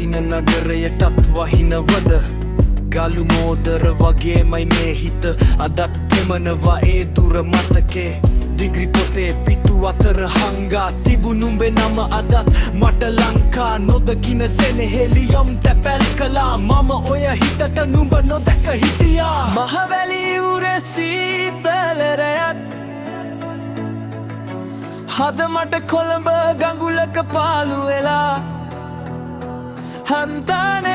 වහින නගරයටත් වහිනවද ගලු මෝදර වගේමයි මේ හිත අදත් තෙමනවා ඒ දුර මතකේ දිග්‍රි පොතේ පිටු අතර හංගා තිබුණුඹේ නම අදත් මට ලංකා නොදකින සෙනෙහෙලියම් තැපැල් කළා මම ඔය හිතට නුඹ නොදැක හිටියා මහවැලි උරේ සීතලරයත් හද මට කොළඹ ගඟුලක පාලු වෙලා හන්තානේ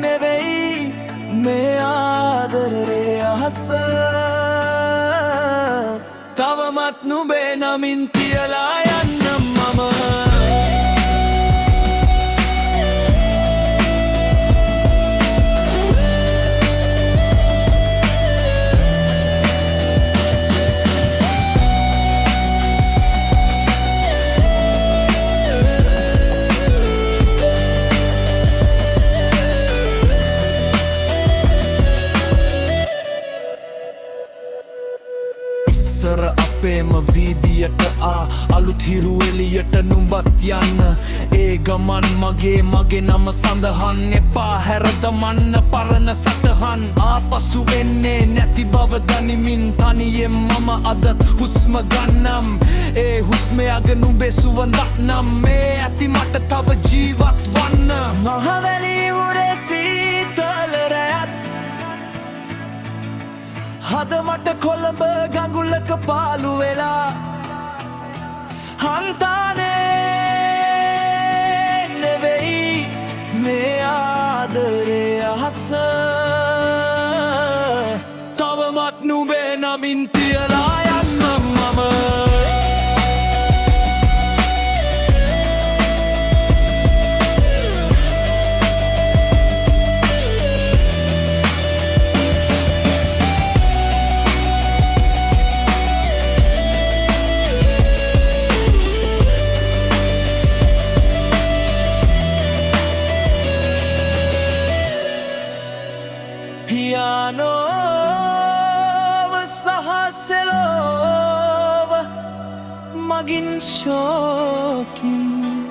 නෙවෙයි මේ ආදරේ අහස තවමත් නුඹේ නමින් තියලා යන්නම් මම ඉස්සර අපේම වීදියට අලුත් හිරු එලියට නුඹත් යන්න ඒ ගමන් මගේ නම සඳහන් එපා හැරදමන්න පරණ සටහන් ආපසු වෙන්නේ නැති බව දනිමින් තනියෙන් මම අදත් හුස්ම ගන්නම් ඒ හුස්ම යග නුඹේ සුවඳක් නම් මේ ඇති මට තව ජීවත් වන්න මහවැලි උරේ සීතල රැත් හද මට කොළඹ ගඟුලක පාලු වෙලා හන්තානේ නෙවෙයි මේ ආදරේ අහස තවමත් නුඹේ නමින් තියලා යන්නම් මම පියානෝව සහ සෙලෝව මගින් ශෝකී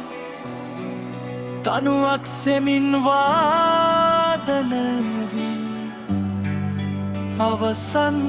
තනුවක් සෙමින් වාදන වී අවසන්